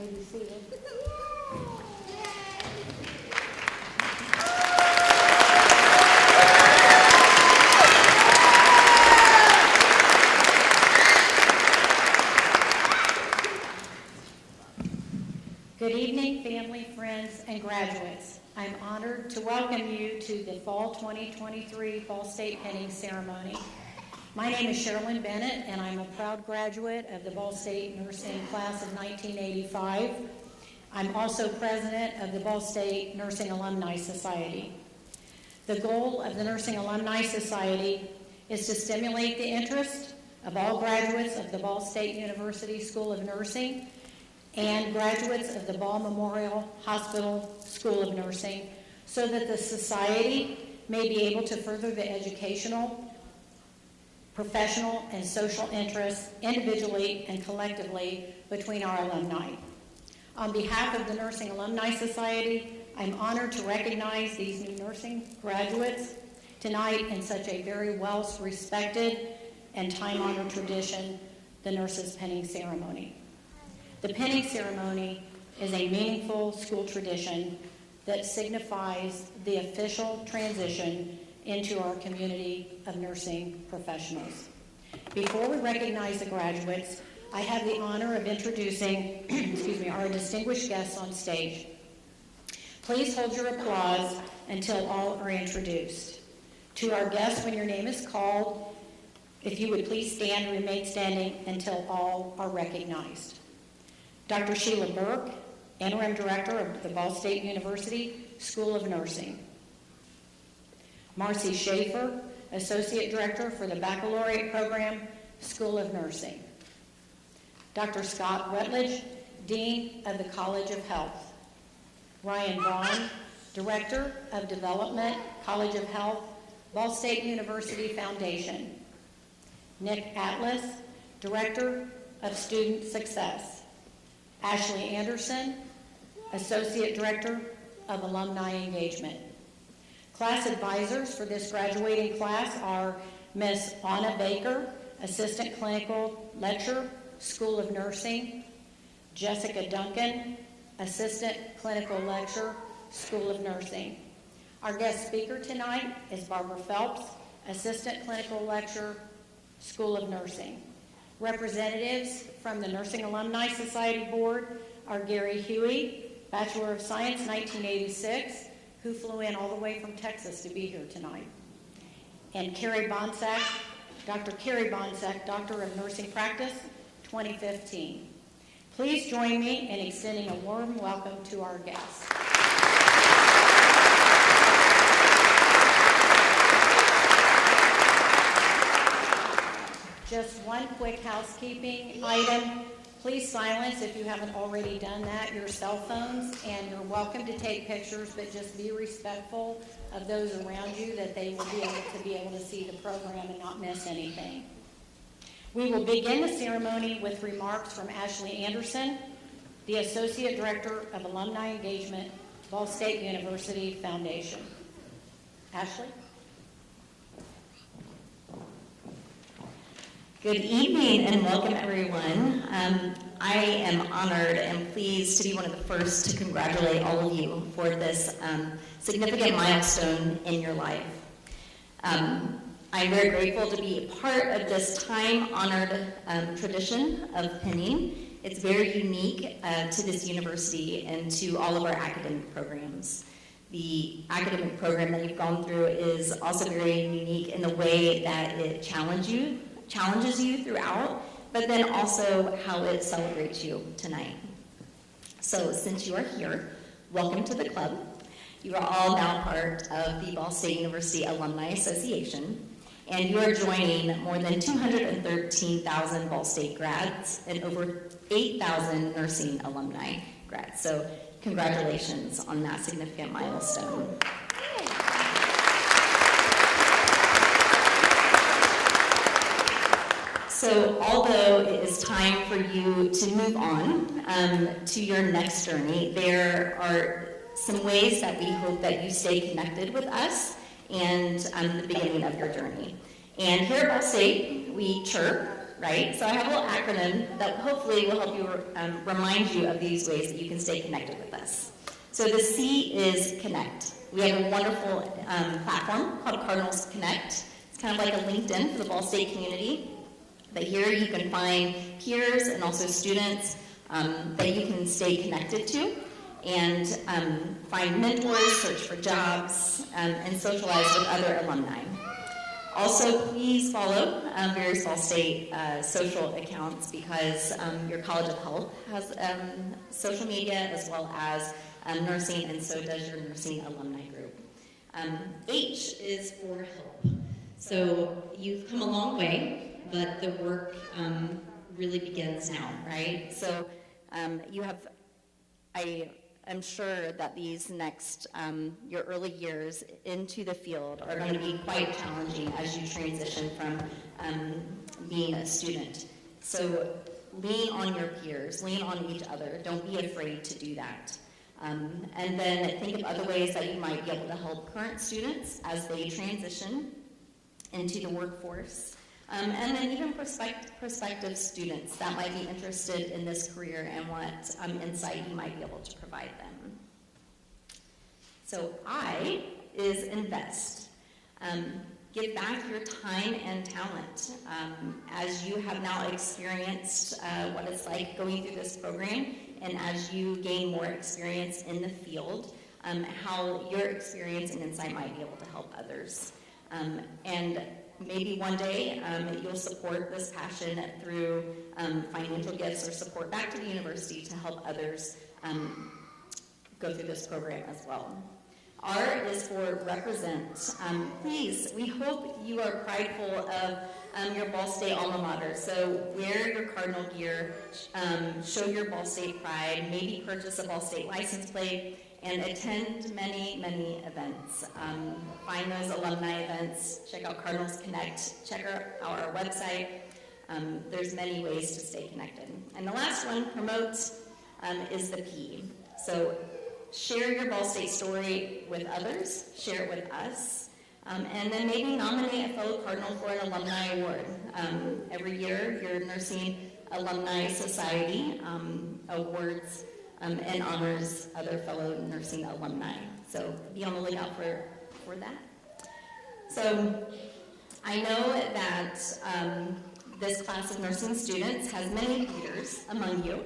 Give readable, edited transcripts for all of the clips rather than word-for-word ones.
May be seated. Good evening, family, friends, and graduates. I'm honored to welcome you to the Fall 2023 Fall State Penning Ceremony. My name is Sherilyn Bennett, and I'm a proud graduate of the Ball State Nursing Class of 1985. I'm also president of the Ball State Nursing Alumni Society. The goal of the Nursing Alumni Society is to stimulate the interest of all graduates of the Ball State University School of Nursing and graduates of the Ball Memorial Hospital School of Nursing so that the society may be able to further the educational, professional, and social interests individually and collectively between our alumni. On behalf of the Nursing Alumni Society, I'm honored to recognize these new nursing graduates tonight in such a very well-respected and time-honored tradition, the Nurses Penning Ceremony. The penning ceremony is a meaningful school tradition that signifies the official transition into our community of nursing professionals. Before we recognize the graduates, I have the honor of introducing our distinguished guests on stage. Please hold your applause until all are introduced. To our guests, when your name is called, if you would please stand and remain standing until all are recognized. Dr. Sheila Burke, Interim Director of the Ball State University School of Nursing. Marcy Schaefer, Associate Director for the Baccalaureate Program, School of Nursing. Dr. Scott Rutledge, Dean of the College of Health. Ryan Vaughn, Director of Development, College of Health, Ball State University Foundation. Nick Atlas, Director of Student Success. Ashley Anderson, Associate Director of Alumni Engagement. Class advisors for this graduating class are Ms. Anna Baker, Assistant Clinical Lecturer, School of Nursing, Jessica Duncan, Assistant Clinical Lecturer, School of Nursing. Our guest speaker tonight is Barbara Phelps, Assistant Clinical Lecturer, School of Nursing. Representatives from the Nursing Alumni Society Board are Gary Huey, Bachelor of Science, 1986, who flew in all the way from Texas to be here tonight. And Carrie Bonsack, Dr. Carrie Bonsack, Doctor of Nursing Practice, 2015. Please join me in extending a warm welcome to our guests. Just one quick housekeeping item. Please silence, if you haven't already done that, your cell phones, and you're welcome to take pictures, but just be respectful of those around you that they will be able to see the program and not miss anything. We will begin the ceremony with remarks from Ashley Anderson, the Associate Director of Alumni Engagement, Ball State University Foundation. Ashley? Good evening and welcome everyone. I am honored and pleased to be one of the first to congratulate all of you for this significant milestone in your life. I'm very grateful to be a part of this time-honored tradition of penning. It's very unique to this university and to all of our academic programs. The academic program that you've gone through is also very unique in the way that it challenges you throughout, but then also how it celebrates you tonight. So since you are here, welcome to the club. You are all now part of the Ball State University Alumni Association, And you are joining more than 213,000 Ball State grads and over 8,000 nursing alumni grads. So congratulations on that significant milestone. So although it is time for you to move on to your next journey, there are some ways that we hope that you stay connected with us and the beginning of your journey. And here at Ball State, we chirp, right? So I have a little acronym that hopefully will help you remind you of these ways that you can stay connected with us. So the C is connect. We have a wonderful platform called Cardinals Connect. It's kind of like a LinkedIn for the Ball State community. But here you can find peers and also students that you can stay connected to and find mentors, search for jobs, and socialize with other alumni. Also, please follow various Ball State social accounts because your College of Health has social media as well as nursing, and so does your nursing alumni group. H is for help. So you've come a long way, but the work really begins now, right? So you have, I'm sure that these next, your early years into the field are going to be quite challenging as you transition from being a student. So lean on your peers, lean on each other. Don't be afraid to do that. And then think of other ways that you might be able to help current students as they transition into the workforce. And then even prospective students that might be interested in this career and what insight you might be able to provide them. So I is invest. Give back your time and talent. As you have now experienced what it's like going through this program, and as you gain more experience in the field, how your experience and insight might be able to help others. And maybe one day you'll support this passion through financial gifts or support back to the university to help others go through this program as well. R is for represent. Please, we hope you are prideful of your Ball State alma mater. So wear your Cardinal gear, show your Ball State pride, maybe purchase a Ball State license plate, and attend many, many events. Find those alumni events, check out Cardinals Connect, check out our website. There's many ways to stay connected. And the last one, promote, is the P. So share your Ball State story with others, share it with us, and then maybe nominate a fellow Cardinal for an alumni award. Every year, your Nursing Alumni Society awards and honors other fellow nursing alumni. So be on the lookout for that. So I know that this class of nursing students has many leaders among you.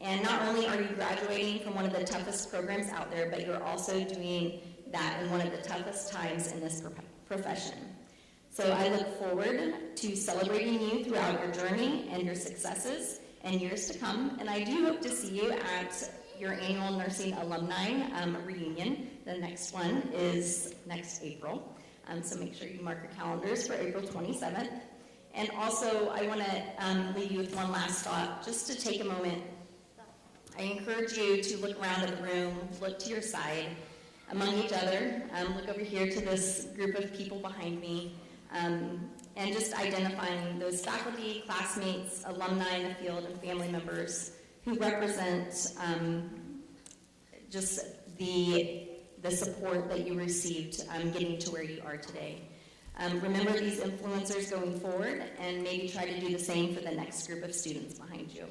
And not only are you graduating from one of the toughest programs out there, but you're also doing that in one of the toughest times in this profession. So I look forward to celebrating you throughout your journey and your successes and years to come. And I do hope to see you at your annual nursing alumni reunion. The next one is next April. So make sure you mark your calendars for April 27th. And also, I want to leave you with one last thought, just to take a moment. I encourage you to look around at the room, look to your side, among each other, look over here to this group of people behind me, and just identifying those faculty, classmates, alumni in the field, and family members who represent just the support that you received getting to where you are today. Remember these influencers going forward, and maybe try to do the same for the next group of students behind you.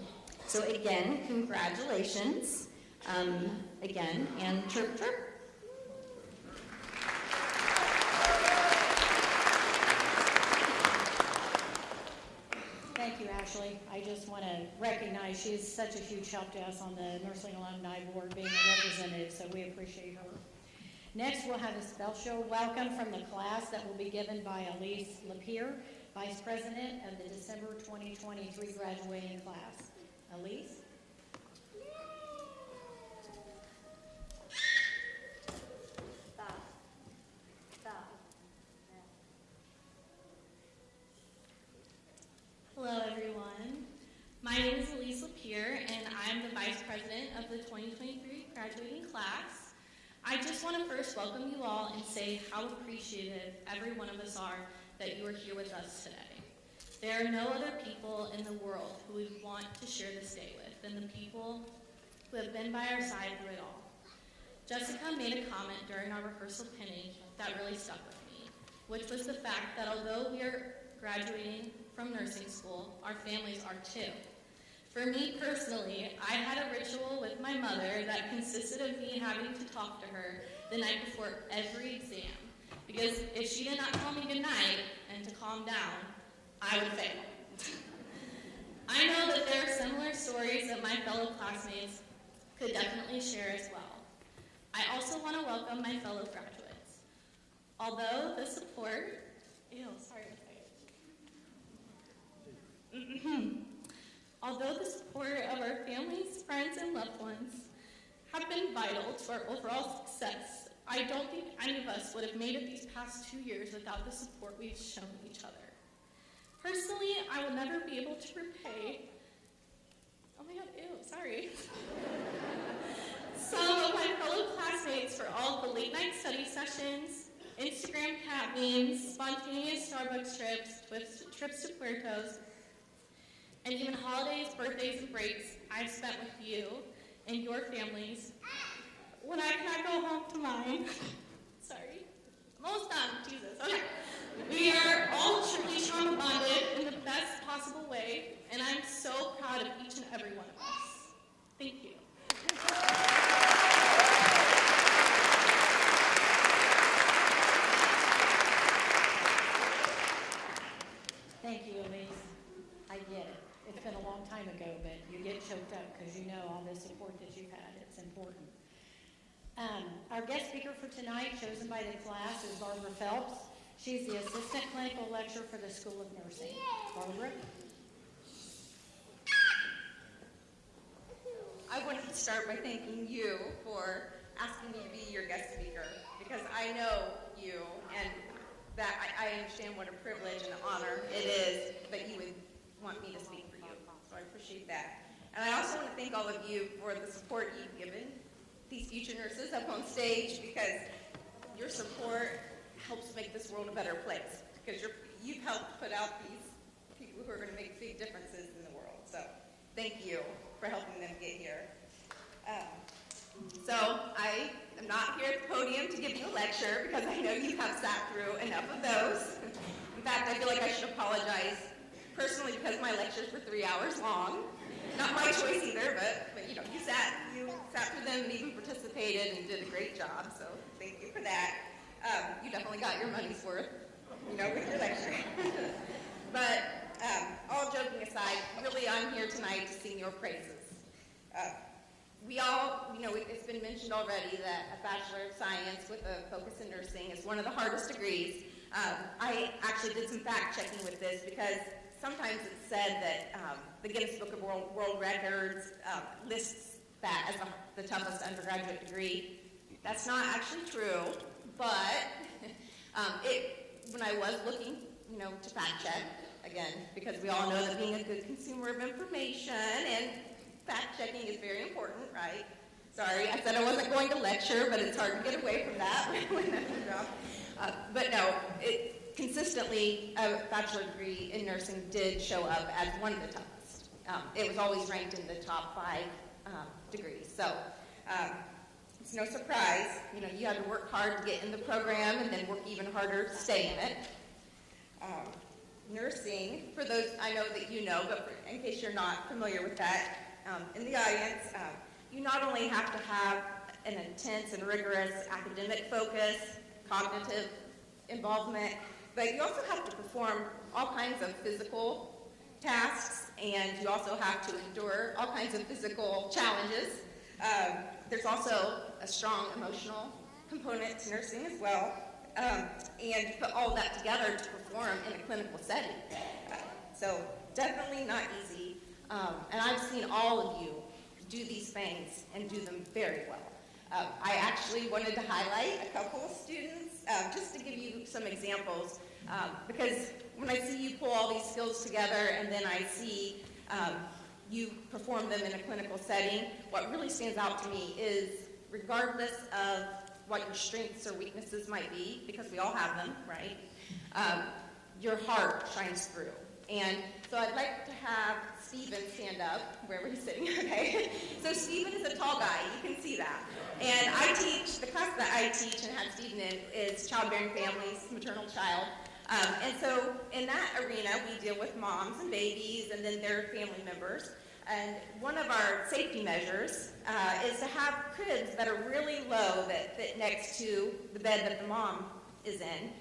So again, congratulations, again, and chirp, chirp. Thank you, Ashley. I just want to recognize she's such a huge help to us on the Nursing Alumni Board, being a representative, so we appreciate her. Next, we'll have a special welcome from the class that will be given by Elise Lapierre, Vice President of the December 2023 graduating class. Elise? Stop. My name is Elise Lapierre, and I'm the Vice President of the 2023 graduating class. I just want to first welcome you all and say how appreciative every one of us are that you are here with us today. There are no other people in the world who we want to share this day with than the people who have been by our side through it all. Jessica made a comment during our rehearsal pinning that really stuck with me, which was the fact that although we are graduating from nursing school, our families are too. For me personally, I had a ritual with my mother that consisted of me having to talk to her the night before every exam, because if she did not tell me goodnight and to calm down, I would fail. I know that there are similar stories that my fellow classmates could definitely share as well. I also want to welcome my fellow graduates. Although the support, although the support of our families, friends, and loved ones have been vital to our overall success, I don't think any of us would have made it these past 2 years without the support we've shown each other. Personally, I will never be able to repay, some of my fellow classmates for all of the late night study sessions, Instagram cat memes, spontaneous Starbucks trips to Puertos, and even holidays, birthdays, and breaks I've spent with you and your families when I cannot go home to mine. Sorry. I'm almost done. Jesus. Okay. We are all truly trauma bonded in the best possible way, and I'm so proud of each and every one of us. Thank you. Thank you, Elise. I get it. It's been a long time ago, but you get choked up because you know all the support that you've had. It's important. Our guest speaker for tonight, chosen by the class, is Barbara Phelps. She's the Assistant Clinical Lecturer for the School of Nursing. Barbara? I wanted to start by thanking you for asking me to be your guest speaker, because I know you, and that I understand what a privilege and an honor it is that you would want me to speak for you. So I appreciate that. And I also want to thank all of you for the support you've given these future nurses up on stage, because your support helps make this world a better place, because you've helped put out these people who are going to make big differences in the world. So thank you for helping them get here. So I am not here at the podium to give you a lecture, because I know you have sat through enough of those. In fact, I feel like I should apologize personally, because my lectures were 3 hours long. Not my choice either, but you know, you sat through them and even participated and did a great job, so thank you for that. You definitely got your money's worth, with your lecture. But all joking aside, really I'm here tonight to sing your praises. We all, it's been mentioned already that a Bachelor of Science with a focus in nursing is one of the hardest degrees. I actually did some fact checking with this, because sometimes it's said that the Guinness Book of World Records lists that as the toughest undergraduate degree. That's not actually true, but when I was looking, to fact check, again, because we all know that being a good consumer of information and fact checking is very important, right? Sorry, I said I wasn't going to lecture, but it's hard to get away from that when that's your job. But no, consistently, a bachelor degree in nursing did show up as one of the toughest. It was always ranked in the top 5 degrees. So it's no surprise, you had to work hard to get in the program and then work even harder to stay in it. Nursing, for those I know that you know, but in case you're not familiar with that, in the audience, you not only have to have an intense and rigorous academic focus, cognitive involvement, but you also have to perform all kinds of physical tasks, and you also have to endure all kinds of physical challenges. There's also a strong emotional component to nursing as well, and you put all of that together to perform in a clinical setting. So definitely not easy, and I've seen all of you do these things and do them very well. I actually wanted to highlight a couple of students just to give you some examples, because when I see you pull all these skills together, and then I see you perform them in a clinical setting. What really stands out to me is, regardless of what your strengths or weaknesses might be, because we all have them, right? Your heart shines through. And so I'd like to have Stephen stand up, wherever he's sitting, okay? So Stephen is a tall guy, you can see that. And I teach, the class that I teach and have Stephen in is childbearing families, maternal child. And so in that arena, we deal with moms and babies and then their family members. And one of our safety measures is to have cribs that are really low that fit next to the bed that the mom is in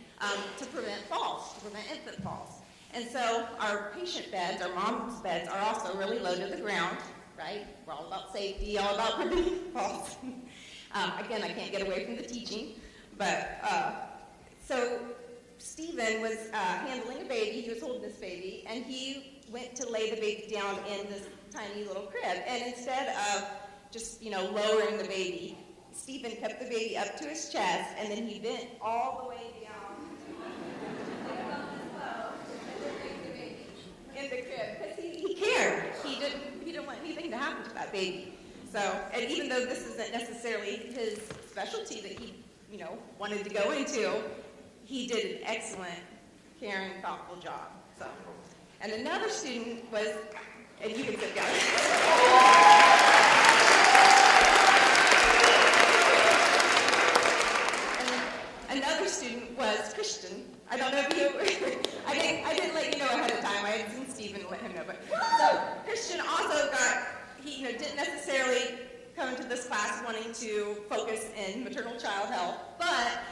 to prevent falls, to prevent infant falls. And so our patient beds, our mom's beds, are also really low to the ground, right? We're all about safety, all about preventing falls. Again, I can't get away from the teaching, but so Stephen was handling a baby, he was holding this baby, and he went to lay the baby down in this tiny little crib. And instead of just, lowering the baby, Stephen kept the baby up to his chest, and then he bent all the way down in the crib, because he cared. He didn't want anything to happen to that baby. So, and even though this isn't necessarily his specialty that he, wanted to go into, he did an excellent, caring, thoug't job. So, and another student was, and you can sit down. And another student was Christian. I don't know if you, I didn't let you know ahead of time. I had seen Stephen let him know. But so Christian also he didn't necessarily come into this class wanting to focus in maternal child health, but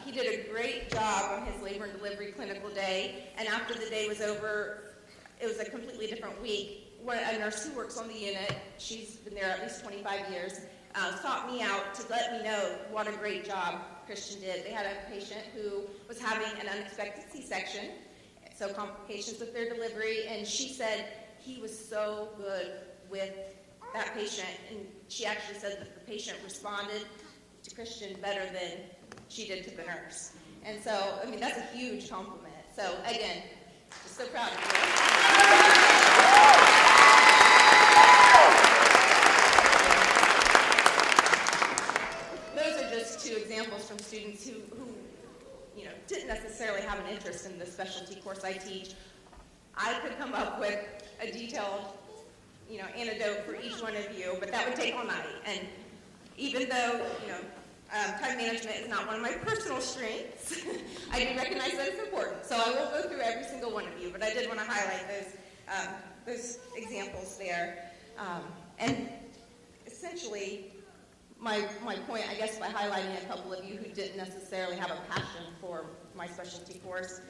he did a great job on his labor and delivery clinical day. And after the day was over, it was a completely different week. A nurse who works on the unit, she's been there at least 25 years, sought me out to let me know what a great job Christian did. They had a patient who was having an unexpected C-section, so complications with their delivery, and she said he was so good with that patient, and she actually said that the patient responded to Christian better than she did to the nurse. And so, that's a huge compliment. So again, just so proud of you. Those are just two examples from students who didn't necessarily have an interest in the specialty course I teach. I could come up with a detailed, anecdote for each one of you, but that would take all night. And even though, time management is not one of my personal strengths, I do recognize that it's important. So I won't go through every single one of you, but I did want to highlight those examples there. And essentially, my point, I guess, by highlighting a couple of you who didn't necessarily have a passion for my specialty course,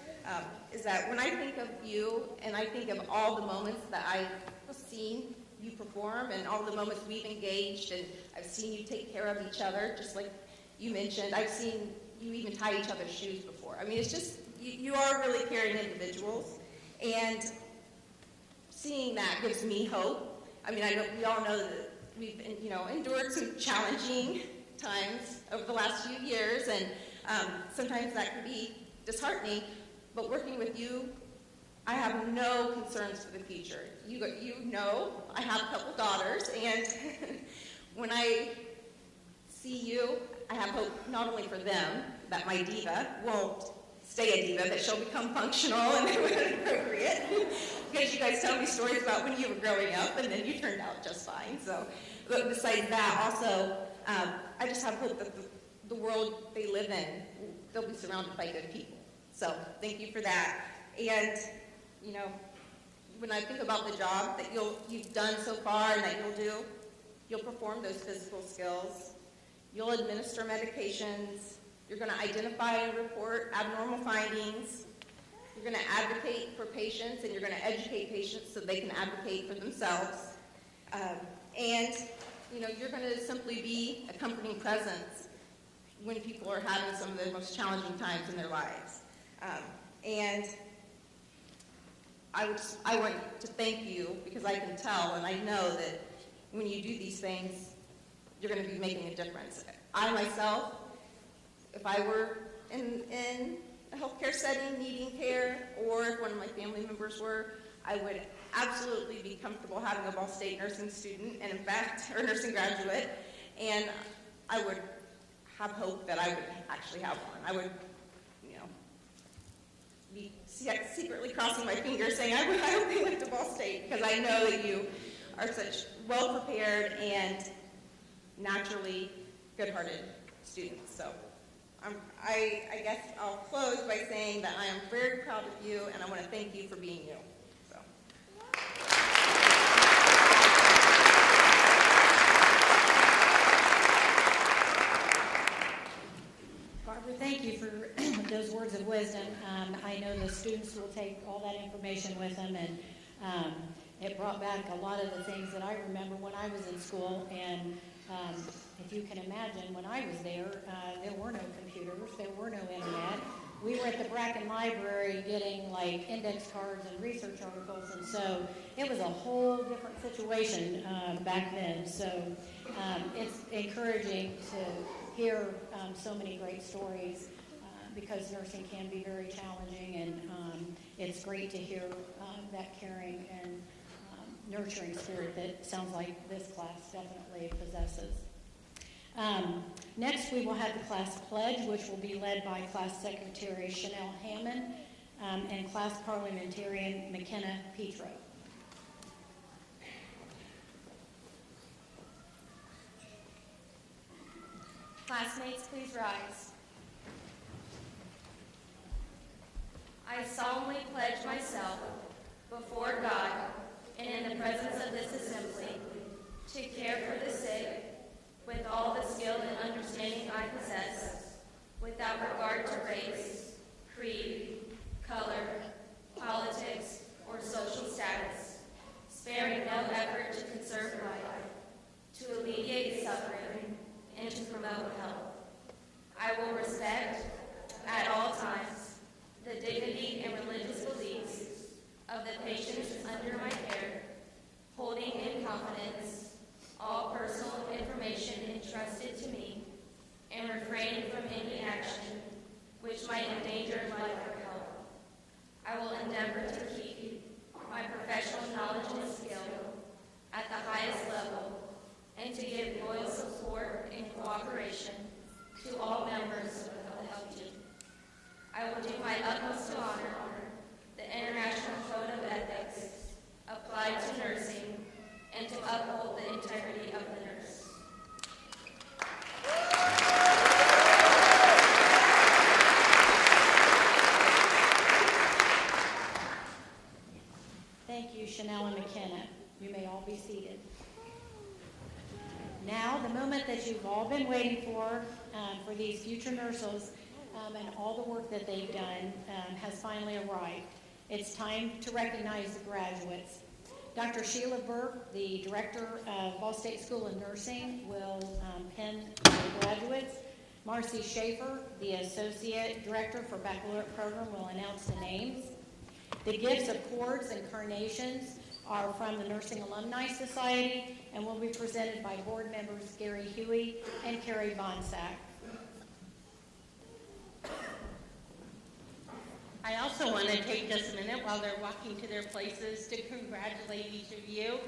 is that when I think of you and I think of all the moments that I've seen you perform and all the moments we've engaged, and I've seen you take care of each other, just like you mentioned. I've seen you even tie each other's shoes before. It's just, you are really caring individuals, and seeing that gives me hope. I know we all know that we've endured some challenging times over the last few years, and sometimes that can be disheartening, but working with you, I have no concerns for the future. I have a couple daughters, and when I see you, I have hope not only for them, that my diva won't stay a diva, that she'll become functional and when appropriate, because you guys tell me stories about when you were growing up, and then you turned out just fine. So, but besides that, also, I just have hope that the world they live in, they'll be surrounded by good people. So, thank you for that. And, when I think about the job that you've done so far and that you'll perform those physical skills. You'll administer medications. You're going to identify and report abnormal findings. You're going to advocate for patients, and you're going to educate patients so they can advocate for themselves. And, you're going to simply be a comforting presence when people are having some of the most challenging times in their lives. And I want to thank you, because I can tell and I know that when you do these things, you're going to be making a difference. I myself, if I were in a healthcare setting needing care, or if one of my family members were, I would absolutely be comfortable having a Ball State nursing student, and in fact, or nursing graduate, and I would have hope that I would actually have one. I would, be secretly crossing my fingers saying, I hope they went to Ball State, because I know that you are such well-prepared and naturally good-hearted students. So I guess I'll close by saying that I am very proud of you, and I want to thank you for being you. So. Barbara, thank you for those words of wisdom. I know the students will take all that information with them, and it brought back a lot of the things that I remember when I was in school. And if you can imagine, when I was there were no computers, there were no internet. We were at the Bracken Library getting like index cards and research articles, and so it was a whole different situation back then. So it's encouraging to hear so many great stories because nursing can be very challenging, and it's great to hear that caring and nurturing spirit that sounds like this class definitely possesses. Next, we will have the class pledge, which will be led by Class Secretary Chanel Hammond and Class Parliamentarian McKenna Petro. Classmates, please rise. I solemnly pledge myself before God and in the presence of this assembly to care for the sick with all the skill and understanding I possess, without regard to race, creed, color, politics, or social status, sparing no effort to conserve life, to alleviate suffering, and to promote health. I will respect, at all times, the dignity and religious beliefs of the patients under my care, holding in confidence all personal information entrusted to me, and refraining from any action which might endanger life or health. I will endeavor to keep my professional knowledge and skill at the highest level, and to give loyal support and cooperation to all members of the health team. I will do my utmost to honor the International Code of Ethics applied to nursing and to uphold the integrity of the nurse. Thank you, Chanel and McKenna. You may all be seated. Now, the moment that you've all been waiting for these future nurses and all the work that they've done has finally arrived. It's time to recognize the graduates. Dr. Sheila Burke, the director of Ball State School of Nursing, will pin the graduates. Marcy Schaefer, the associate director for baccalaureate program, will announce the names. The gifts of cords and carnations are from the Nursing Alumni Society and will be presented by board members Gary Huey and Carrie Bonsack. I also want to take just a minute while they're walking to their places to congratulate each of you.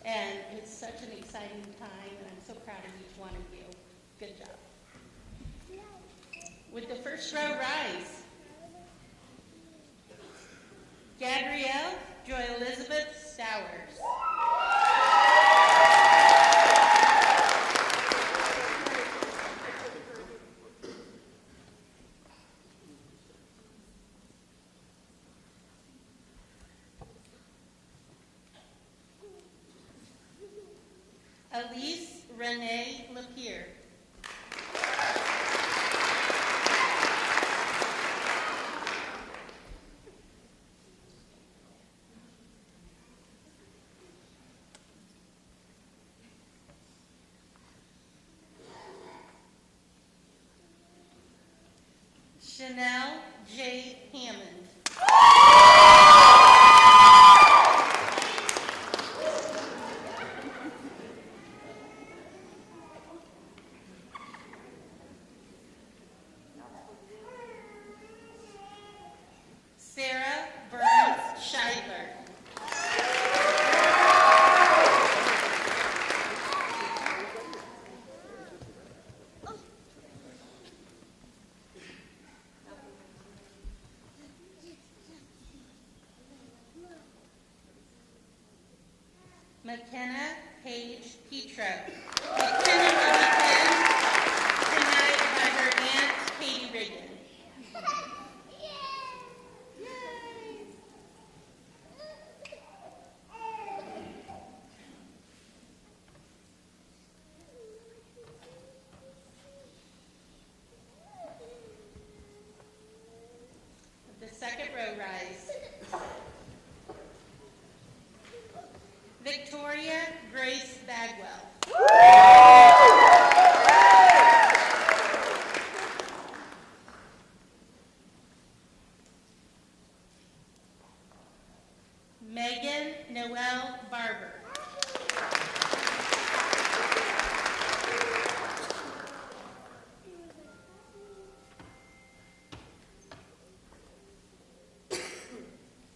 And it's such an exciting time, and I'm so proud of each one of you. Good job. Would the first row rise? Gabrielle Joy Elizabeth Stowers. Elise Renee Lapierre. Chanel J. Hammond. Sarah Burns Scheidler. McKenna Paige Petro. McKenna will be pinned tonight by her aunt, Katie Riggin. The second row rise. Victoria Grace Bagwell. Megan Noel Barber.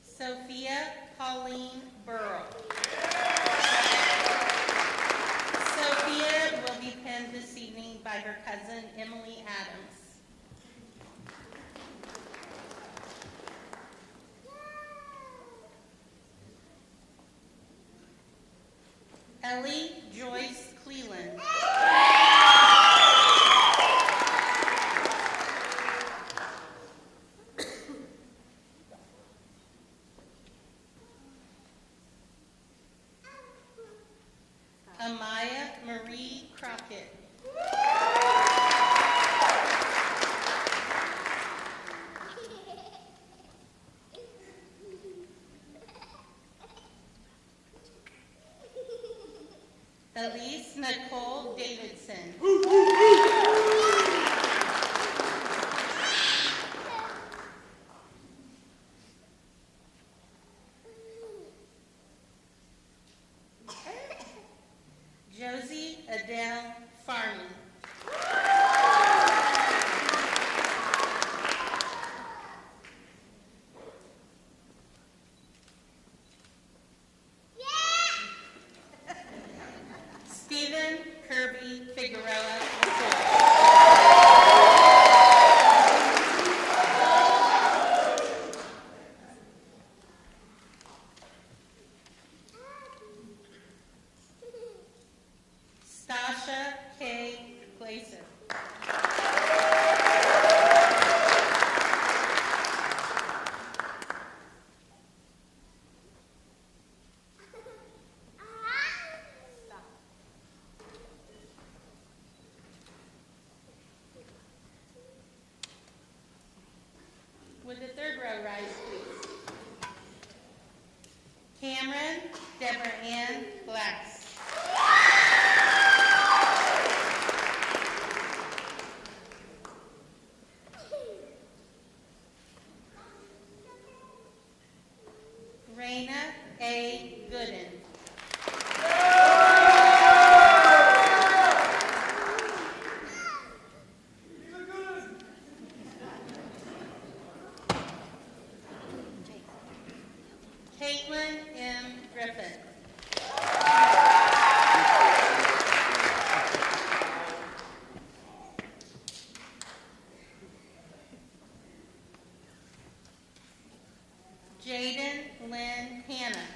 Sophia Pauline Burrow. Sophia will be pinned this evening by her cousin Emily Adams. Ellie Joyce Cleland. Amaya Marie Crockett. Elise Nicole Davidson. Josie Adele Farney. Stephen Kirby Figueroa. Stasha K. Glaser. Would the third row rise, please? Cameron Deborah Ann Glass. Raina A. Gooden. Caitlin M. Griffin. Jaden Lynn Hannah.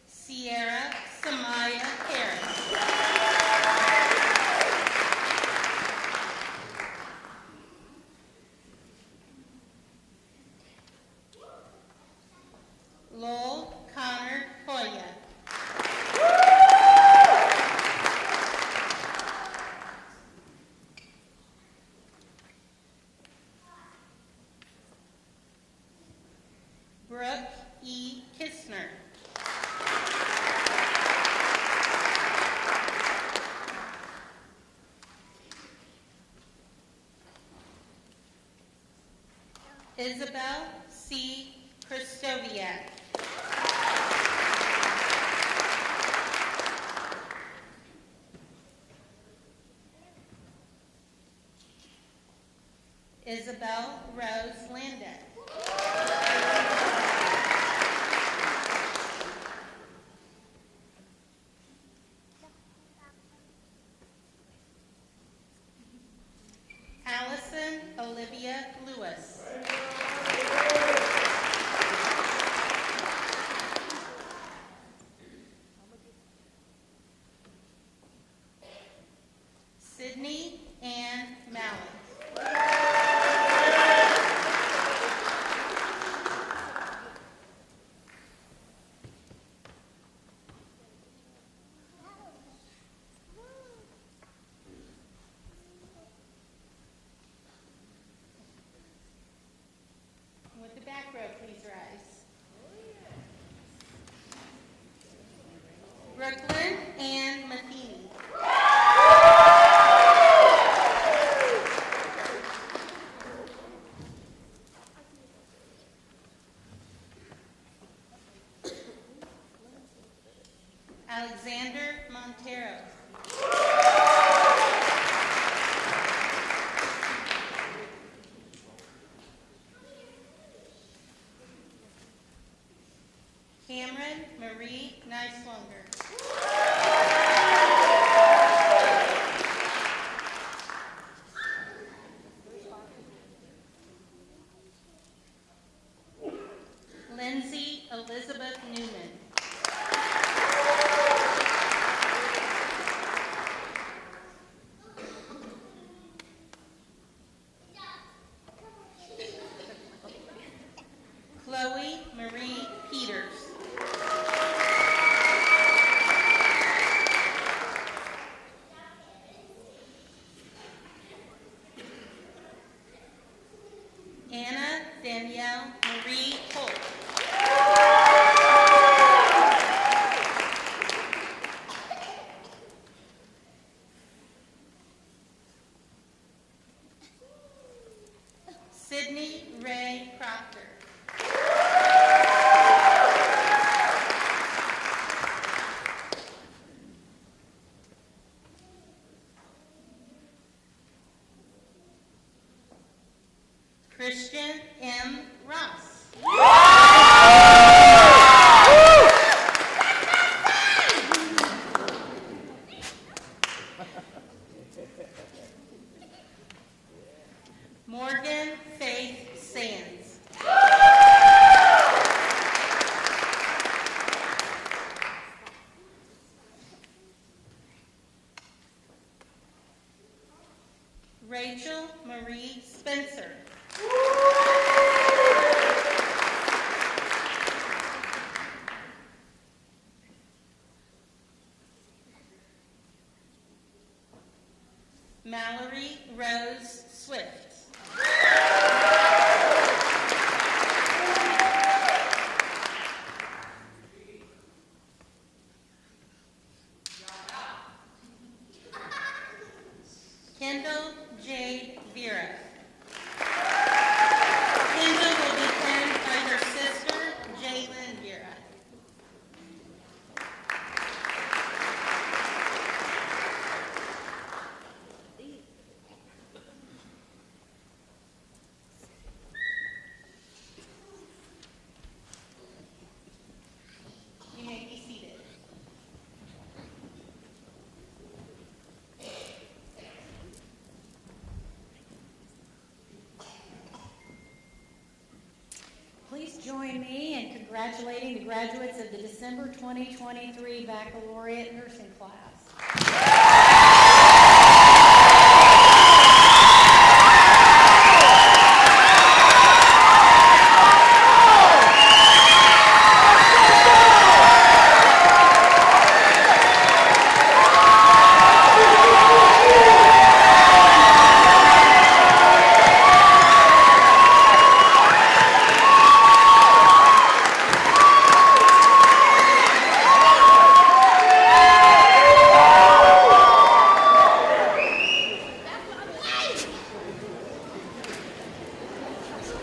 Sierra Samaya Harris. Lowell Connor Hoya. Brooke E. Kistner. Isabel C. Christoviak. Isabel Rose Landau. Olivia Lewis. Sydney Ann Mallett. With the back row, please rise. Brooklyn Ann Matheny. Alexander Montero. Cameron Marie Neislunger. Lindsay Elizabeth Newman. Chloe Marie Peters. Anna Danielle Marie Holt. Sydney Ray Proctor. Christian M. Ross. Morgan Faith Sands. Rachel Marie Spencer. Mallory Rose Swift. Kendall Jade Vera. Kendall will be penned by her sister, Jalen Vera. You may be seated. Please join me in congratulating the graduates of the December 2023 Baccalaureate Nursing class.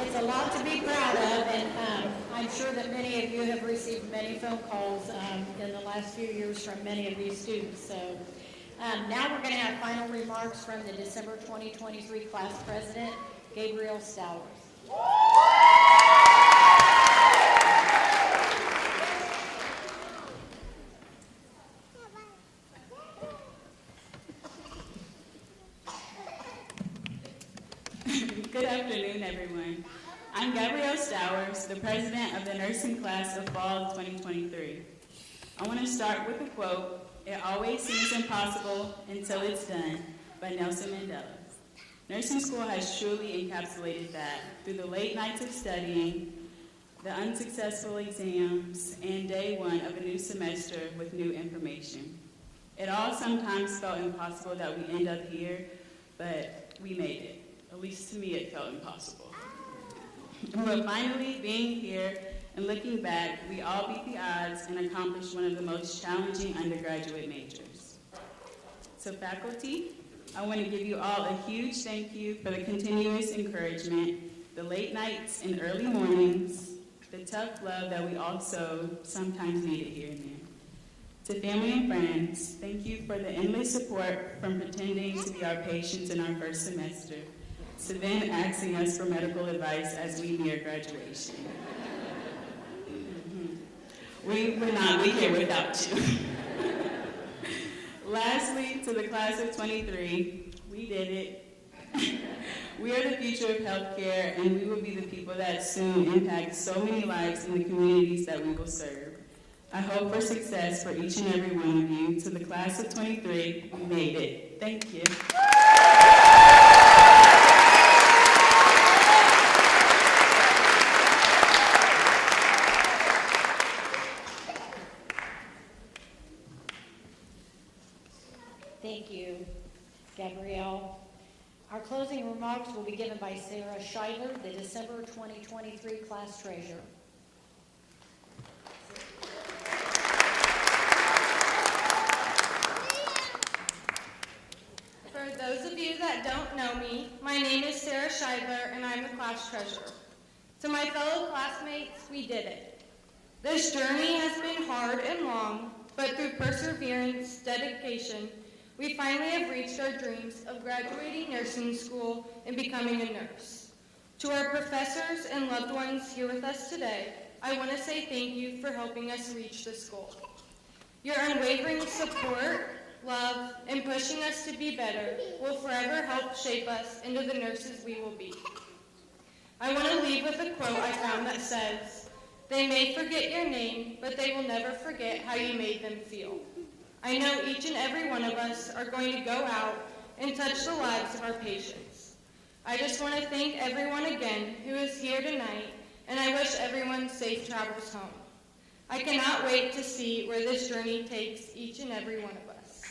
It's a lot to be proud of, and I'm sure that many of you have received many phone calls in the last few years from many of these students. So now we're going to have final remarks from the December 2023 class president, Gabriel Stowers. Good afternoon, everyone. I'm Gabrielle Stowers, the president of the nursing class of fall 2023. I want to start with a quote, "It always seems impossible until it's done," by Nelson Mandela. Nursing school has truly encapsulated that through the late nights of studying, the unsuccessful exams, and day one of a new semester with new information. It all sometimes felt impossible that we end up here, but we made it. At least to me, it felt impossible. But finally, being here and looking back, we all beat the odds and accomplished one of the most challenging undergraduate majors. So faculty, I want to give you all a huge thank you for the continuous encouragement, the late nights and early mornings, the tough love that we also sometimes needed here and there. To family and friends, thank you for the endless support from pretending to be our patients in our first semester, to then asking us for medical advice as we near graduation. We would not be here without you. Lastly, to the class of 23, we did it. We are the future of healthcare, and we will be the people that soon impact so many lives in the communities that we will serve. I hope for success for each and every one of you. To the class of 23, we made it. Thank you. Thank you, Gabrielle. Our closing remarks will be given by Sarah Schuyler, the December 2023 class treasurer. For those of you that don't know me, my name is Sarah Scheidler, and I'm the class treasurer. To my fellow classmates, we did it. This journey has been hard and long, but through perseverance, dedication, we finally have reached our dreams of graduating nursing school and becoming a nurse. To our professors and loved ones here with us today, I want to say thank you for helping us reach this goal. Your unwavering support, love, and pushing us to be better will forever help shape us into the nurses we will be. I want to leave with a quote I found that says, "They may forget your name, but they will never forget how you made them feel." I know each and every one of us are going to go out and touch the lives of our patients. I just want to thank everyone again who is here tonight, and I wish everyone safe travels home. I cannot wait to see where this journey takes each and every one of us.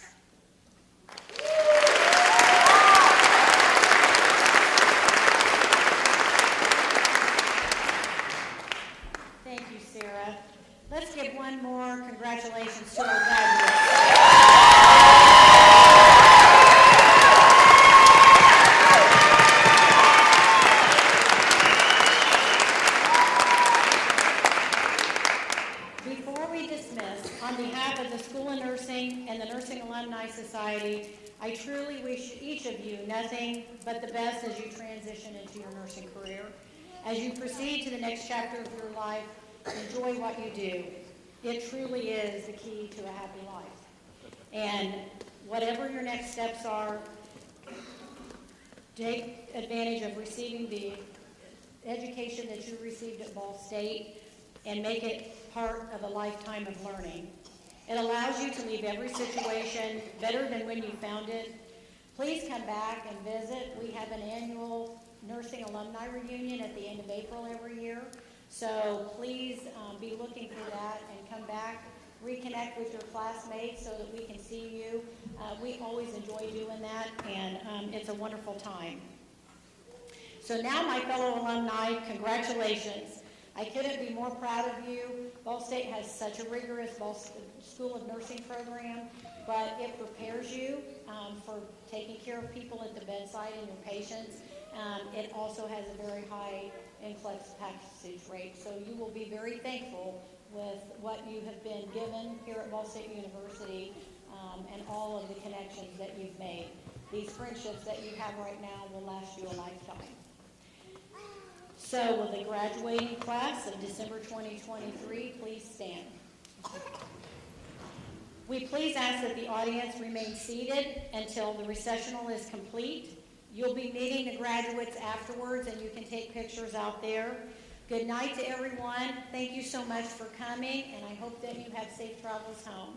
Thank you, Sarah. Let's give one more congratulations to our graduates. Before we dismiss, on behalf of the School of Nursing and the Nursing Alumni Society, I truly wish each of you nothing but the best as you transition into your nursing career. As you proceed to the next chapter of your life, enjoy what you do. It truly is the key to a happy life. And whatever your next steps are, take advantage of receiving the education that you received at Ball State and make it part of a lifetime of learning. It allows you to leave every situation better than when you found it. Please come back and visit. We have an annual nursing alumni reunion at the end of April every year. So please be looking for that and come back, reconnect with your classmates so that we can see you. We always enjoy doing that, and it's a wonderful time. So now, my fellow alumni, congratulations. I couldn't be more proud of you. Ball State has such a rigorous School of Nursing program, but it prepares you for taking care of people at the bedside and your patients. It also has a very high NCLEX passage rate, so you will be very thankful with what you have been given here at Ball State University and all of the connections that you've made. These friendships that you have right now will last you a lifetime. So will the graduating class of December 2023 please stand? We please ask that the audience remain seated until the recessional is complete. You'll be meeting the graduates afterwards, and you can take pictures out there. Good night to everyone. Thank you so much for coming, and I hope that you have safe travels home.